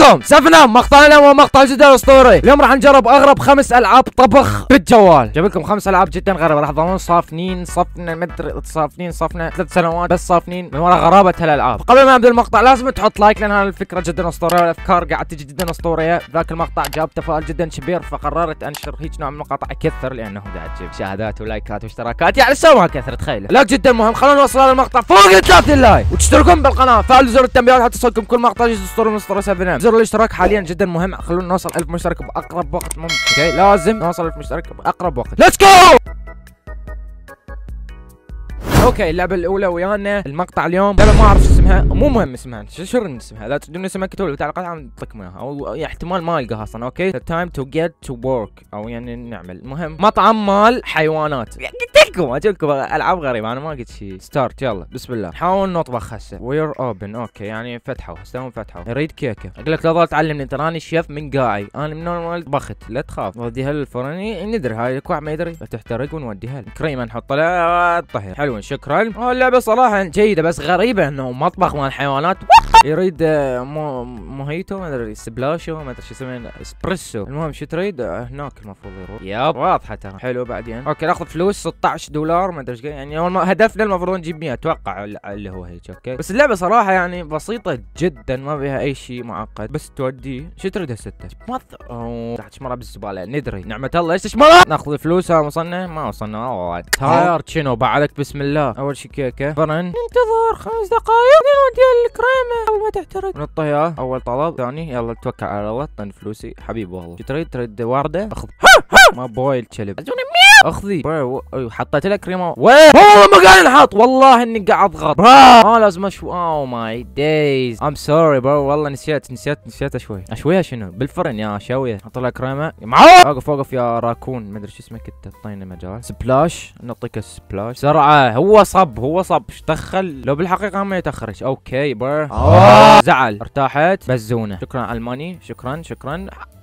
عليكم 7 مقطعنا ومقطع جدا اسطوري. اليوم راح نجرب اغرب 5 العاب طبخ بالجوال. جايب لكم 5 العاب جدا غريبه، راح تظلون صافنين صفنا مدري صافنا 3 سنوات بس صافنين من وراء غرابه هالالعاب. قبل ما ابدا المقطع لازم تحط لايك لان هالفكره جدا اسطوريه والافكار قاعد تجي جدا اسطوريه. ذاك المقطع جاب تفاعل جدا كبير فقررت انشر هيك نوع من المقاطع اكثر لانه قاعد تجيب مشاهدات ولايكات واشتراكات، يعني سووا كثر تخيل. لايك جدا مهم، خلونا نوصل للمقطع فوق 3 لايك وتشتركون بالقناه، فعلوا زر التنبيهات حتى يوصلكم كل مقطع جديد اسطوري من اسطوري 7. زر الاشتراك حاليا جدا مهم، خلونا نوصل 1000 مشترك باقرب وقت ممكن. اوكي لازم نوصل 1000 مشترك باقرب وقت. ليتس جو. اوكي اللعبه الاولى ويانا المقطع اليوم لعبه ما اعرف اسمها، مو مهم اسمها، شو اسمها؟ اذا تدرون اسمها اكتبوا لي بالتعليقات اعطيكم اياها، او احتمال ما القاها اصلا. اوكي تايم تو جيت تو ورك او يعني نعمل. المهم مطعم مال حيوانات. قلت لكم اجيب لكم العاب غريبه، انا ما قلت شيء. ستارت يلا بسم الله. نحاول نطبخ هسه. وير اوبن. اوكي يعني فتحوا هسه فتحوا. اريد كيكه. اقول لك لا تظل تعلمني انت، راني شيف من قاعي، انا من نورمال طبخت لا تخاف. نوديها للفرني ندري هاي الكوع ما يدري تحترق ونوديها كريمه نحط لها طهي. حلوين شكرا. اللعبه صراحه جيده بس غريبه انه مطبخ مال حيوانات. يريد موهيتو ما ادري سبلاشو ما ادري شو اسمه اسبريسو. المهم شو تريد هناك المفروض يروح. ياب واضحه ترى. حلو بعدين اوكي ناخذ فلوس 16 دولار ما ادري ايش يعني اول ما هدفنا المفروض نجيب 100 اتوقع اللي هو هيك. اوكي بس اللعبه صراحه يعني بسيطه جدا ما فيها اي شيء معقد، بس تودي شو تريد هسه تحت شمره بالزباله ندري نعمه الله ايش تشمره. ناخذ فلوسها وصلنا ما وصلنا. تاير شنو بعدك بسم الله. اول شيء كيكه فرن ننتظر 5 دقائق نوديها الكريمه قبل ما تحترق نطيها. اول طلب ثاني يلا توكل على الله طن فلوسي حبيبي والله. شو تريد ورده اخذ ما بويل كلب اخذي حطيت لك كريمه والله ما قاعد نحط والله اني قاعد اضغط لازم اشوي. اوه ماي دايز ام سوري برو والله نسيت اشويها شنو بالفرن يا شويه. حط لها كريمه وقف يا راكون ما ادري شو اسمك انت اعطيني مجال. سبلاش نعطيك سبلاش سرعه. هو صب ايش دخل لو بالحقيقه ما يتاخرش. اوكي برو زعل ارتاحت بزونه. شكرا على الماني شكرا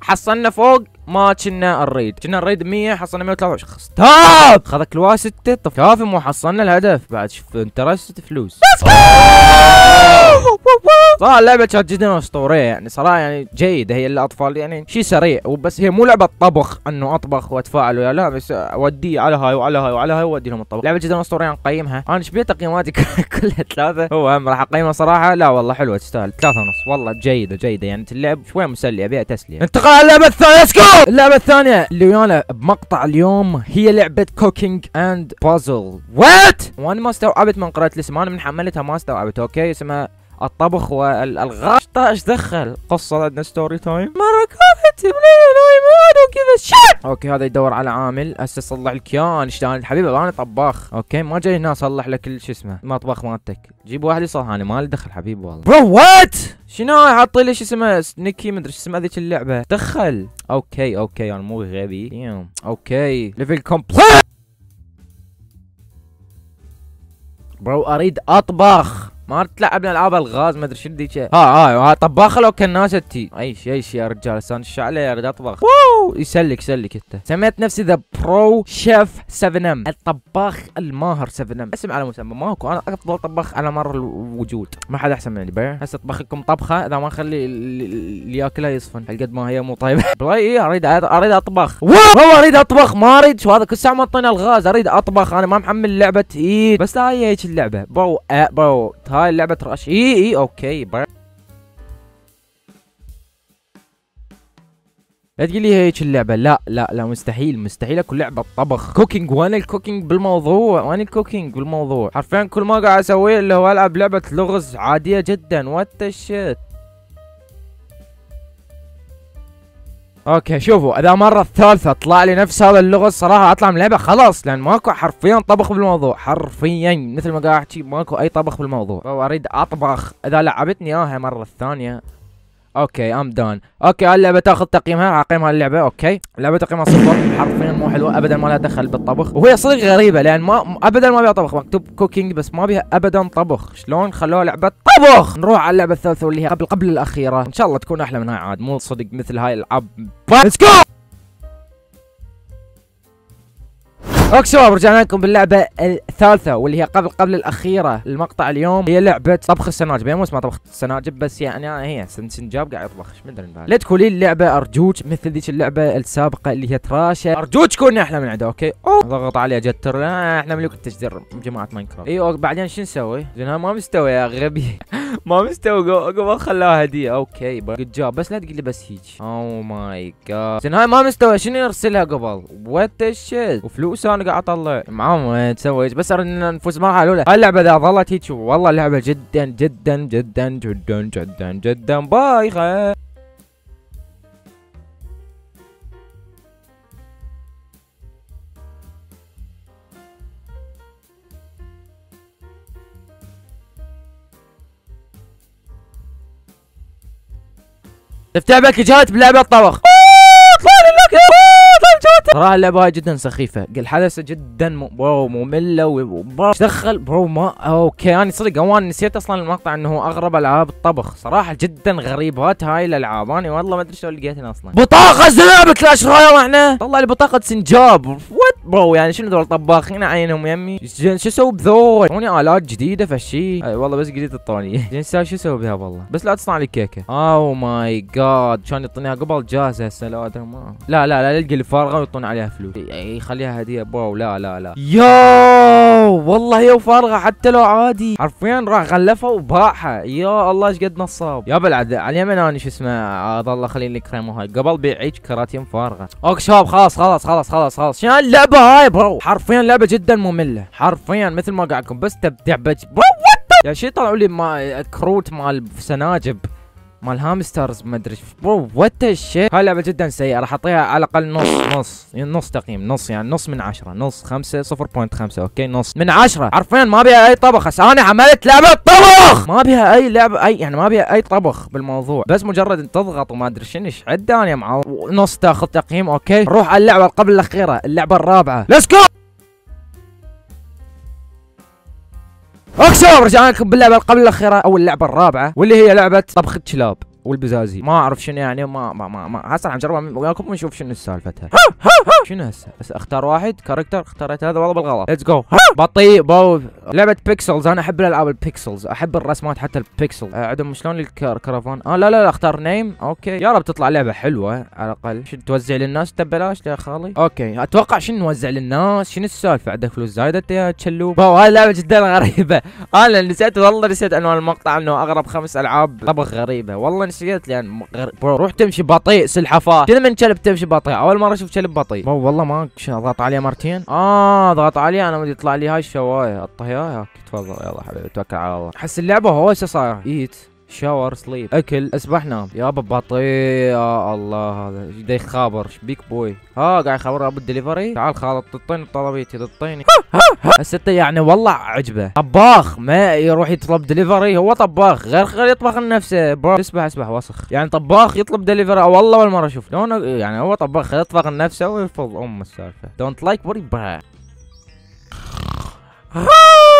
حصلنا فوق ما كنا نريد 100 حصلنا 123. ستوب خذك الوا 6 كافي مو حصلنا الهدف بعد. شوف انترست فلوس صراحه اللعبه كانت جدا اسطوريه يعني صراحه يعني جيده. هي الاطفال يعني شيء سريع وبس، هي مو لعبه طبخ انه اطبخ واتفاعل ويا لا، بس اودي على هاي وعلى هاي وعلى هاي واودي لهم الطبخ. لعبه جدا اسطوريه نقيمها. انا ايش بيه تقييماتي كلها 3. هو هم راح اقيمها صراحه لا والله حلوه تستاهل 3.5 والله جيده يعني اللعب شوي مسليه ابيها تسليه. انتقل على اللعبه الثانيه. اللعبه الثانيه اللي ويانا بمقطع اليوم هي لعبه كوكينج اند بازل. وات وانا ما استوعبت من قرأت الاسم، انا من حملتها ما استوعبت. اوكي اسمها الطبخ والالغاز. ايش دخل قصه عندنا ستوري تايم مره كانت وكذا شات. اوكي هذا يدور على عامل هسه صلح لك اياه. انا حبيبي انا طباخ. اوكي ما جاي هنا اصلح لك شو اسمه المطبخ مالتك، جيب واحد يصلح انا ما لي دخل حبيبي والله. برو وات شنو حاط لي شو اسمه نيكي ما ادري شو اسمه هذيك اللعبه دخل. اوكي انا مو غبي. اوكي ليفل كومبليت. برو اريد اطبخ ما تلعبنا العاب الغاز ما ادري شو ذيك. ها طباخه لو كان ناس تي اي شيء يا رجال استانس الشعله يا ريت اطبخ. يسلك انت. سميت نفسي ذا برو شيف 7 ام الطباخ الماهر 7 ام اسم على مسمى ماكو. انا افضل طباخ على مر الوجود ما حد احسن مني. هسه اطبخ لكم طبخه اذا ما اخلي اللي ياكلها يصفن هالقد ما هي مو طيبه. بلاي اريد اطبخ والله اريد اطبخ ما اريد شو هذا كل ساعه معطينا الغاز. اريد اطبخ انا ما محمل لعبه ايد بس هاي هيك اللعبه برو هاي اللعبه تراش. اوكي برو لا تقول لي هيك اللعبه. لا مستحيل اكو لعبه طبخ كوكينج. وانا الكوكينج بالموضوع حرفيا كل ما قاعد اسويه اللي هو العب لعبه لغز عاديه جدا. وات الشيت. اوكي شوفوا اذا مره الثالثه طلع لي نفس هذا اللغز صراحه اطلع من اللعبه خلاص لان ماكو حرفيا طبخ بالموضوع. حرفيا مثل ما قاعد احكي ماكو اي طبخ بالموضوع. اريد اطبخ اذا لعبتني اياها مره الثانيه. اوكي ام دان. اوكي اللعبه تاخذ تقييمها راح اقيمها اللعبه. اوكي اللعبه تقييمها 0 حرفيا مو حلوه ابدا ما لها دخل بالطبخ وهي صدق غريبه لان ما ابدا ما بيها طبخ مكتوب كوكينج بس ما بيها ابدا طبخ. شلون خلوها لعبه طبخ. نروح على اللعبه الثالثه واللي هي قبل الاخيره ان شاء الله تكون احلى من هاي عاد مو صدق مثل هاي الالعاب. ليتس جو. اوكي شباب، رجعنا لكم باللعبة الثالثة واللي هي قبل الأخيرة المقطع اليوم. هي لعبة طبخ السناجب، هي مو اسمها طبخ السناجب بس يعني هي سنجاب قاعد يطبخ، ايش مدري لا تقولي اللعبة أرجوك مثل ذيك اللعبة السابقة اللي هي تراشة، أرجوك كوني أحلى من عنده. أوكي ضغط عليه جتر، احنا ملوك التجدير جماعة ماينكرافت. ايوه بعدين شو نسوي؟ زين ما مستوي يا غبي ما مستوي، قبل خلاها هدية. اوكي جود جاب، بس لا تقول لي بس هيك. اوه ماي جاد، زين هاي ما مستوي، شنو يرسلها قبل؟ وات الشيت وفلوس انا قاعد اطلع معاهم تسوي، بس نفوز المرحله الاولى. هاي اللعبه اذا ظلت هيك والله اللعبه جدا جدا جدا جدا جدا جدا بايخه. افتح بك جات بلعبه طبخ. صراحة اللعبة هاي جدا سخيفة، الحدث جدا برو مملة وبرو دخل برو ما اوكي. انا صدق اوان نسيت اصلا المقطع انه اغرب العاب الطبخ، صراحة جدا غريبات هاي الالعاب. انا والله ما ادري شلون لقيتها اصلا. بطاقة زنابة كلاش رويال احنا، طلع لي بطاقة سنجاب. وات برو يعني شنو ذول طباخين عينهم يمي؟ شو اسوي بذول؟ هوني الات جديدة فشي والله بس جديد الطوني زين شو اسوي بها والله؟ بس لا تصنع لي كيكة. اوه ماي جاد، كان يعطينيها قبل جاهزة هسه. لا القى اللي فارغة ويعطون عليها فلوس، يخليها هدية برو. لا ياو والله هي وفارغة حتى لو عادي، حرفيا راح غلفها وباعها. يا الله ايش قد نصاب يا بالعد. على اليمين انا شو اسمه ظل خليني لك كريمه هاي قبل بيعيك كراتين فارغة. اوكي شباب خلاص شنو اللعبة هاي برو؟ حرفيا لعبة جدا مملة، حرفيا مثل ما قاعد لكم بس تبدع برو. يا شي طلعوا لي ما كروت مال سناجب مال هامسترز ما ادري برو. وات الشيت، هاي لعبة جدا سيئة، راح اعطيها على الاقل نص تقييم، نص يعني نص من 10، نص 5 0.5. اوكي نص من 10. حرفيا ما بيها اي طبخ، هسه انا عملت لعبة طبخ ما بيها اي لعبة يعني ما بيها اي طبخ بالموضوع، بس مجرد ان تضغط وما ادري شنو ايش عد انا مع نص تاخذ تقييم. اوكي نروح على اللعبة قبل الاخيرة، اللعبة الرابعة، ليتس جو. اوكي شباب رجعنا لكم باللعبه قبل الاخيره او اللعبه الرابعه واللي هي لعبه طبخ الكلاب والبزازي. ما اعرف شنو يعني، ما هسه راح نجربها وياكم ونشوف شنو سالفتها. شنو هسه اختار واحد كاركتر، اختاريت هذا والله بالغلط. ليتس جو. بطيء لعبه بيكسلز، انا احب الالعاب البيكسلز، احب الرسمات حتى البيكسل. عندهم شلون الكرفان. لا اختار نيم. اوكي يا رب تطلع لعبه حلوه على الاقل. شنو توزع للناس ببلاش يا خالي؟ اوكي اتوقع شنو نوزع للناس، شنو السالفه؟ عندك فلوس زايده انت يا تشلوب؟ هاي لعبه جدا غريبه. انا نسيت والله نسيت عنوان المقطع انه اغرب 5 العاب طبخ غريبه، والله نسيت لان برو روح تمشي بطيء سلحفاه. كذا من كلب تمشي بطيء، اول مره اشوف كلب بطيء والله. ما ضغط عليه مرتين. ضغط عليه انا ودي يطلع لي هاي الشوايه الطهيايه. تفضل يلا حبيبي توكل على الله. احس اللعبه هوسه صايره. ايت شاور سليب اكل اسبح نام. يابا بطيء يا الله. هذا ايش يخابر؟ شبيك بوي؟ قاعد يخابر ابو الدليفري. تعال خالد ططيني طلبيتي ططيني. هسه يعني والله عجبه طباخ، ما يروح يطلب دليفري، هو طباخ غير يطبخ لنفسه برو. اسبح وسخ يعني طباخ يطلب دليفري والله اول مره اشوف. يعني هو طباخ يطبخ لنفسه ويفض السالفه. دونت لايك بوري برا.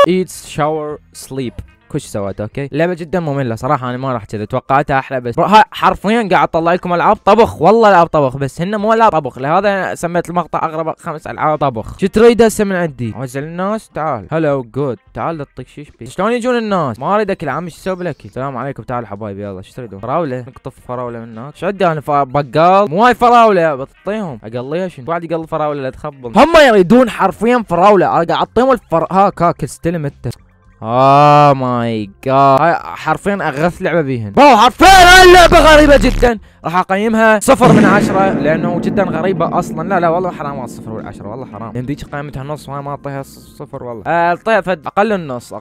ايتس شاور سليب. كل شيء سويته. اوكي لعبه جدا ممله صراحه، انا ما راح كذا، توقعتها احلى بس حرفيا قاعد اطلع لكم العاب طبخ، والله العاب طبخ بس هن مو العاب طبخ، لهذا سميت المقطع اغرب 5 العاب طبخ. شو تريد هسه من عندي؟ اوزع للناس. تعال هلو جود، تعال تعطيك شيش بي. شلون يجون الناس؟ ما اريد اكل عمي، ايش اسوي لك؟ السلام عليكم تعالوا حبايبي يلا شو تريدون؟ فراوله نقطف فراوله من هناك. شو عندي انا بقال مو هاي فراوله بتعطيهم اقليها شنو؟ واحد يقلي فراوله لا تخبل. هم يريدون حرفيا فراوله، انا قاعد اعطيهم هاك استلم انت. ماي جاد، هاي حرفيا اغث لعبه بيهن. حرفيا هاي اللعبه غريبه جدا، راح اقيمها 0 من 10 لانه جدا غريبه اصلا. لا والله حرام 0 من 10 والله حرام، لان ذيك قيمتها نص وهاي ما اعطيها 0 والله. اعطيها اقل النص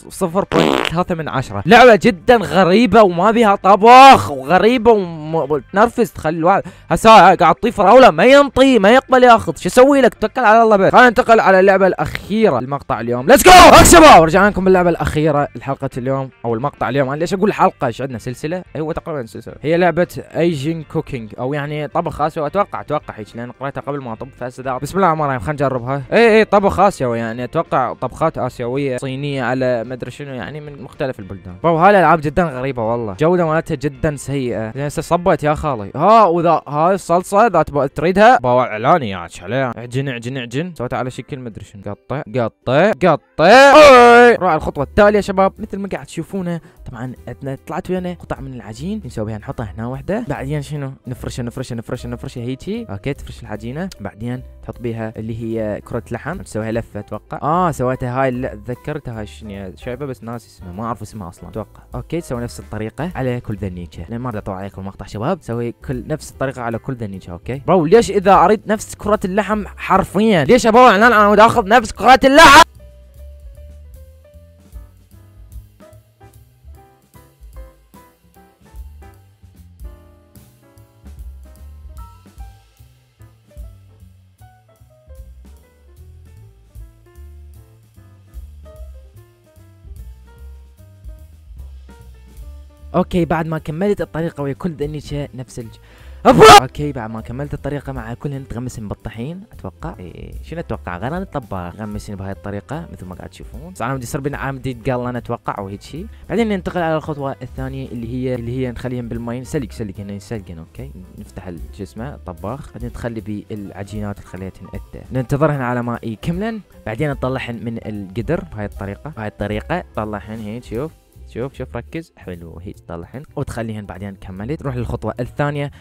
0.3 من 10. لعبه جدا غريبه وما بيها طبخ وغريبه وتنرفز تخلي الواحد. هسه قاعد اعطيه فراوله ما ينطي ما يقبل ياخذ. شو اسوي لك؟ توكل على الله بس. خلينا ننتقل على اللعبه الاخيره المقطع اليوم. ليتس جو. شباب رجعنا لكم باللعبه الاخيره الحلقه اليوم او المقطع اليوم. انا ليش اقول حلقه؟ ايش عندنا سلسله؟ ايوه تقريبا سلسله. هي لعبه ايجين كوكينج، او يعني طبخ اسيوي. اتوقع هيك لان قريتها قبل ما اطب فهسه. بسم الله الرحمن الرحيم، خلينا نجربها. اي طبخ اسيوي، يعني اتوقع طبخات اسيويه صينيه على مدري شنو، يعني من مختلف البلدان. هاي الالعاب جدا غريبه والله، الجوده مالتها جدا سيئه. هسه صبت يا خالي. وذا هاي الصلصه ذات تريدها باوع اعلاني يا عليها. اعجن سويتها على شكل مدري شنو. قطع روح على الخطوه التاليه يا شباب. مثل ما قاعد تشوفونه طبعا طلعت ويانا قطع من العجين نسوي بها، نحطها هنا وحده، بعدين شنو نفرشها هيجي. اوكي تفرش العجينه، بعدين تحط بيها اللي هي كره لحم، تسويها لفه اتوقع. سويتها هاي، لا تذكرتها هاي شنو شايبه بس ناسي اسمها، ما اعرف اسمها اصلا اتوقع. اوكي تسوي نفس الطريقه على كل ذنيكه، لان ما اريد اطول عليكم المقطع شباب. سوي نفس الطريقه على كل ذنيكه. اوكي برو، ليش اذا اريد نفس كره اللحم حرفيا ليش ابوي اعلان انا بدي اخذ نفس كره اللحم؟ اوكي بعد ما كملت الطريقه ويا كل ذنيشه نفس اوكي بعد ما كملت الطريقه مع كلهن تغمسن بالطحين اتوقع. شنو اتوقع غير انا الطباخ غمسن بهاي الطريقه مثل ما قاعد تشوفون. صار بدي يصير بين عامدي يتقل انا اتوقع او هيك شيء. بعدين ننتقل على الخطوه الثانيه اللي هي نخليهم بالماء سلق هنا يسلقن. اوكي نفتح شو اسمه الطباخ، بعدين تخلي بالعجينات اللي خليتهن ننتظرهن على ما يكملن، بعدين نطلعهن من القدر بهاي الطريقه طلعهن هيك. شوف ركز، حلو هيك تطلعهن وتخليهن. بعدين كملت نروح للخطوه الثانيه.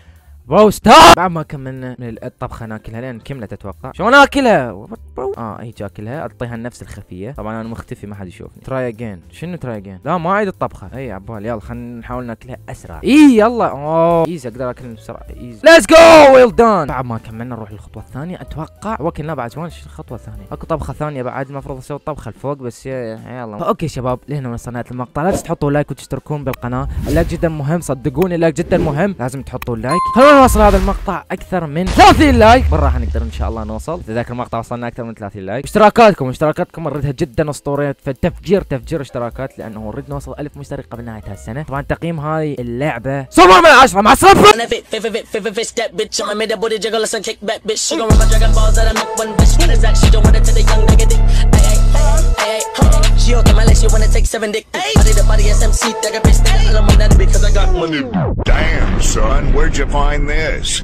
برو ستوب. بعد ما كملنا من الطبخه ناكلها لان كملت اتوقع. شلون اكلها برو؟ هيك اكلها، اعطيها نفس الخفيه. طبعا انا مختفي ما حد يشوفني. تراي اجين. شنو تراي اجين؟ لا ما اعيد الطبخه. اي عبال يلا خلينا نحاول ناكلها اسرع. يلا ايزي اقدر اكلها بسرعه. ايزي ليتس جو ويل دون. بعد ما كملنا نروح للخطوه الثانيه اتوقع. وكلنا بعد شلون الخطوه الثانيه؟ اكو طبخه ثانيه بعد المفروض اسوي الطبخه الفوق بس يلا. اوكي شباب لهنا وصلنا المقطع. لا تحطوا لايك وتشتركون بالقناه، اللايك جدا مهم صدقوني، اللايك جدا مهم، لازم تحطوا اللايك. خلونا نوصل هذا المقطع اكثر من 30 لايك، مرة راح نقدر ان شاء الله نوصل. اذا ذاك المقطع وصلنا اكثر من 30 لايك. اشتراكاتكم نريدها جدا اسطوريه، فتفجير اشتراكات لانه نريد نوصل 1000 مشترك قبل نهايه هالسنه. طبعا تقييم هاي اللعبه 7 من 10 مع الصفر. She okay, my legs, she wanna take 7 dick. I did the body SMC, take a piss, I'm on that because I got money. Damn, son, where'd you find this?